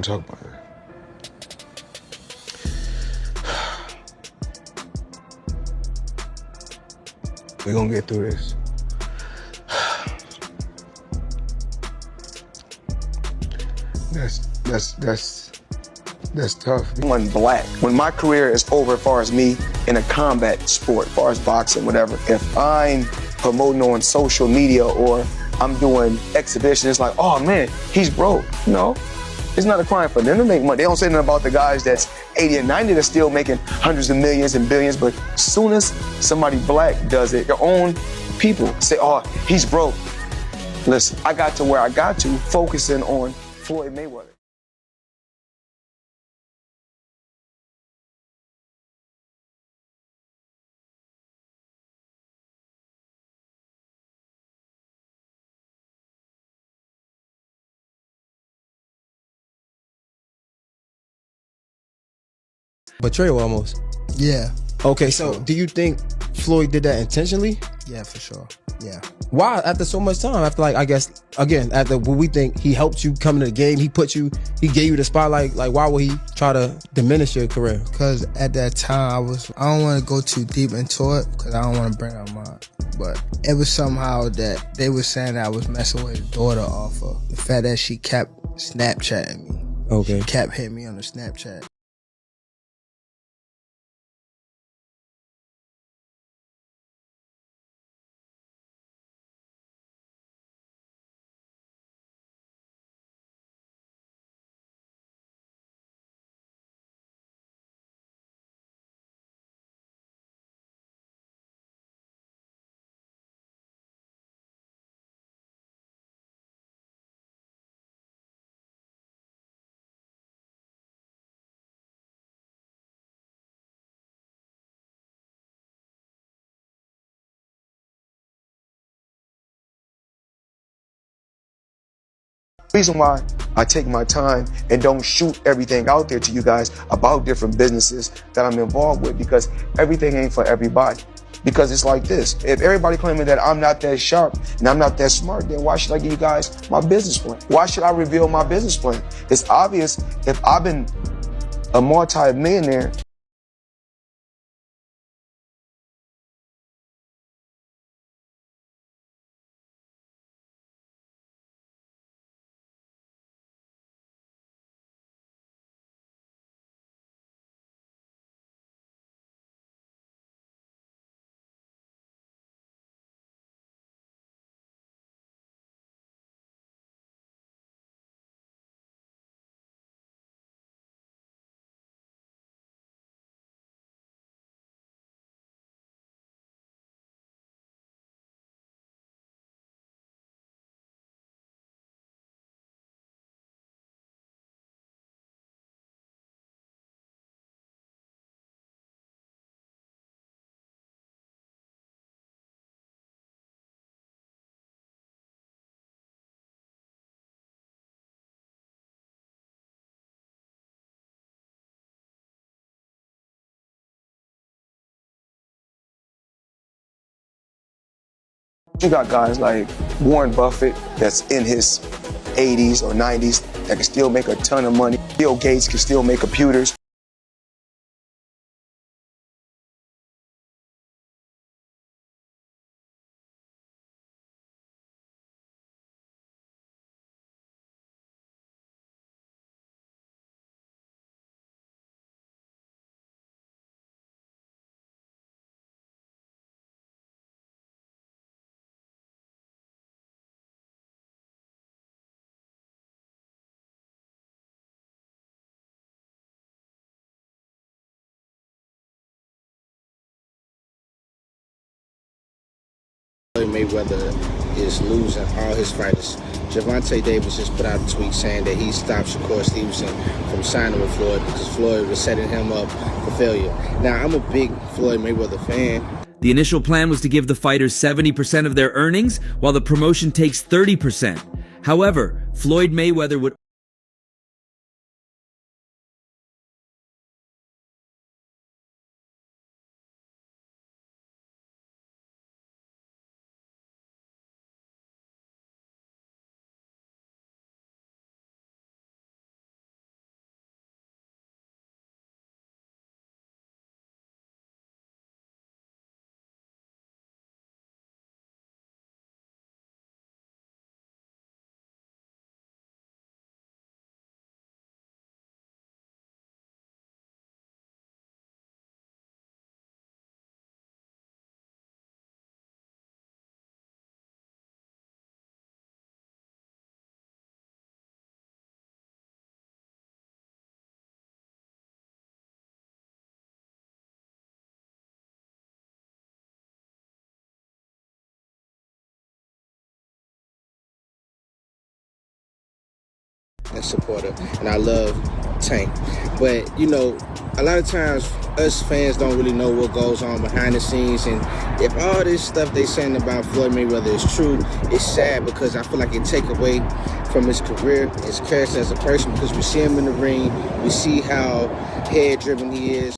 want to talk about it. We're gonna get through this. That's tough. One black. When my career is over as far as me in a combat sport, as far as boxing, whatever, if I'm promoting on social media or I'm doing exhibitions, it's like, oh man, he's broke. No, it's not a crime for them to make money. They don't say nothing about the guys that's 80 and 90 that's still making hundreds of millions and billions, but as soon as somebody black does it, your own people say, oh, he's broke. Listen, I got to where I got to focusing on Floyd Mayweather. Betrayal almost. Yeah. Okay, so do you think Floyd did that intentionally? Yeah, for sure. Yeah. Why after so much time? After, like, I guess, again, after what we think he helped you come into the game, he gave you the spotlight, like, why would he try to diminish your career? Because at that time, I don't want to go too deep into it because I don't want to bring up mine. But it was somehow that they were saying that I was messing with his daughter off of the fact that she kept Snapchatting me. Okay. She kept hitting me on the Snapchat. The reason why I take my time and don't shoot everything out there to you guys about different businesses that I'm involved with, because everything ain't for everybody. Because it's like this, if everybody claiming that I'm not that sharp and I'm not that smart, then why should I give you guys my business plan? Why should I reveal my business plan? It's obvious if I've been a multi-millionaire. You got guys like Warren Buffett that's in his 80s or 90s that can still make a ton of money. Bill Gates can still make computers. Floyd Mayweather is losing all his fighters. Gervonta Davis just put out a tweet saying that he stopped Shakur Stevenson from signing with Floyd because Floyd was setting him up for failure. Now, I'm a big Floyd Mayweather fan. The initial plan was to give the fighters 70% of their earnings, while the promotion takes 30%. However, Floyd Mayweather would boxing supporter, and I love Tank. But you know, a lot of times us fans don't really know what goes on behind the scenes, and if all this stuff they saying about Floyd Mayweather is true, it's sad because I feel like it take away from his career, his character as a person, because we see him in the ring, we see how head-driven he is.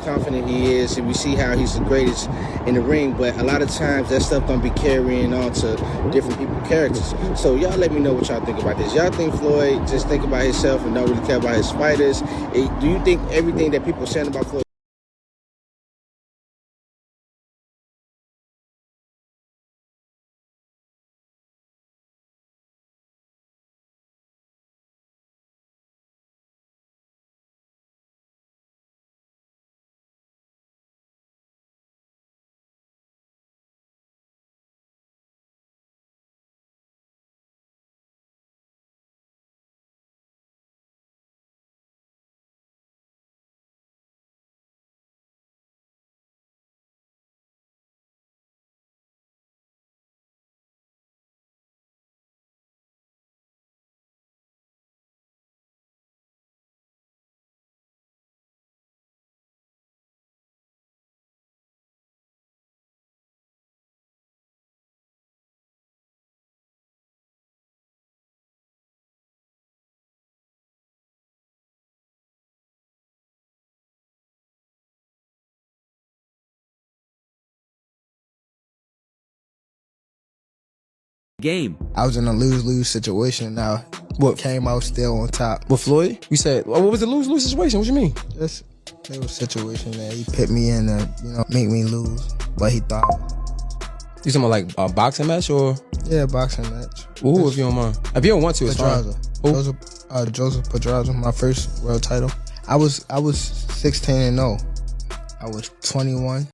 Confident he is, and we see how he's the greatest in the ring, but a lot of times that stuff don't be carrying on to different people's characters. So y'all let me know what y'all think about this. Y'all think Floyd just think about himself and don't really care about his fighters? Do you think everything that people are saying about Floyd game? I was in a lose-lose situation. Now, What? came out still on top. With Floyd? You said, what was the lose-lose situation? What you mean? Just it was a situation that he put me in to, make me lose. But he thought, You talking about like a boxing match or yeah, boxing match. who? If you don't mind, if you don't want to, it's fine. Pedraza. Who? Joseph Pedraza, my first world title. I was 16-0. I was 21.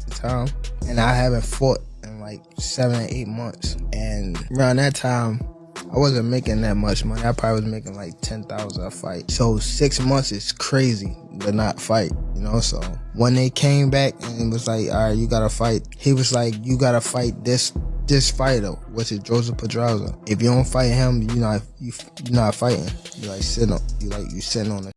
Time, and I haven't fought in like 7 or 8 months, and around that time I wasn't making that much money. I probably was making like 10,000 a fight. So 6 months is crazy to not fight, so when they came back and it was like, all right, you gotta fight, he was like, you gotta fight this fighter, which is Joseph Pedraza. If you don't fight him, you're not fighting. You sitting on the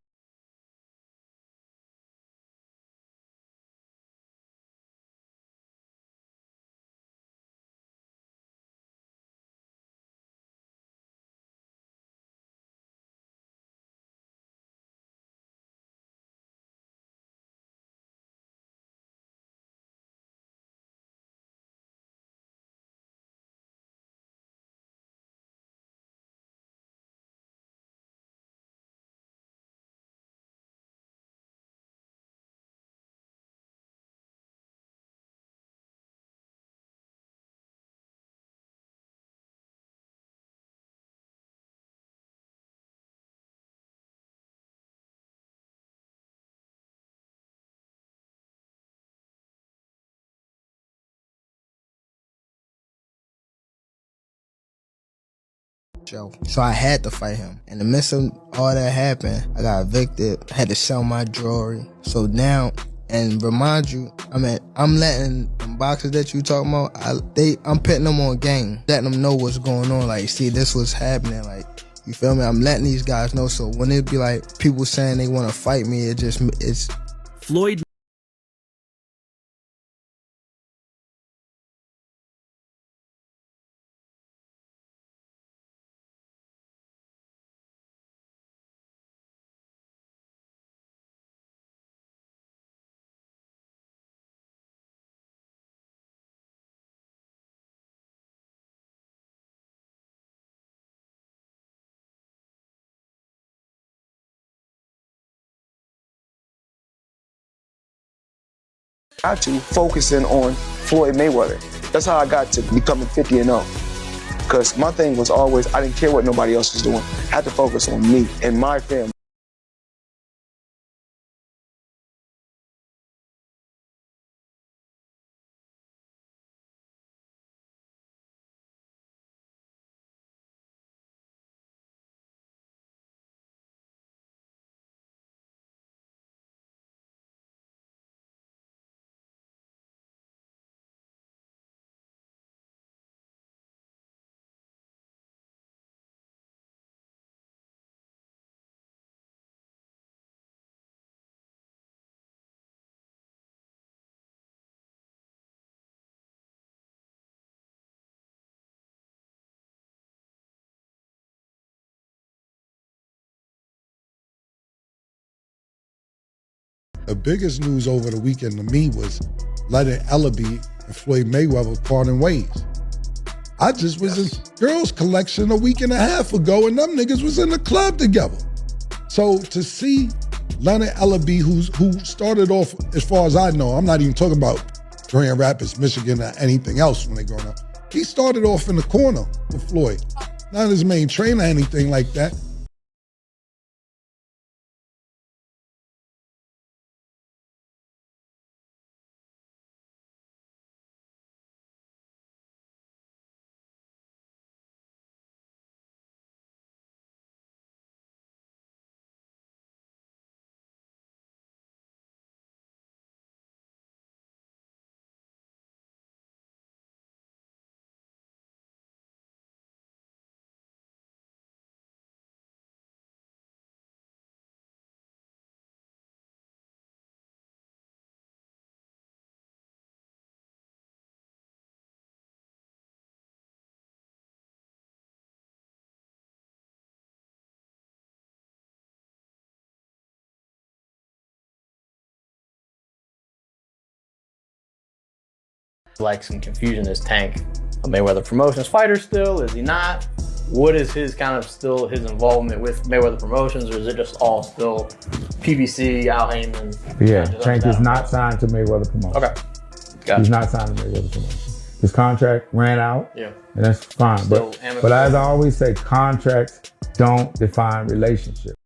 show. So I had to fight him. In the midst of all that happened, I got evicted, had to sell my jewelry. So now, and remind you, I'm letting them boxers that you talking about, I'm putting them on game, letting them know what's going on. Like, see, this was happening. Like, you feel me? I'm letting these guys know. So when it be like people saying they want to fight me, it's Floyd got to focusing on Floyd Mayweather. That's how I got to becoming 50-0. Because my thing was always, I didn't care what nobody else was doing. I had to focus on me and my family. The biggest news over the weekend to me was letting Ellaby and Floyd Mayweather parting ways. I just was in girls' collection a week and a half ago, and them niggas was in the club together. So to see Leonard Ellaby, who started off, as far as I know, I'm not even talking about Grand Rapids, Michigan, or anything else when they growing up. He started off in the corner with Floyd. Not his main trainer or anything like that. Like some confusion. Is Tank a Mayweather Promotions fighter still? Is he not? What is his kind of still his involvement with Mayweather Promotions, or is it just all still PBC, Al Heyman? Yeah, Tank is not signed to Mayweather Promotions. Okay, got He's it. not signed to Mayweather Promotions. His contract ran out. Yeah, and that's fine. Still But amicable. as I always say, contracts don't define relationships.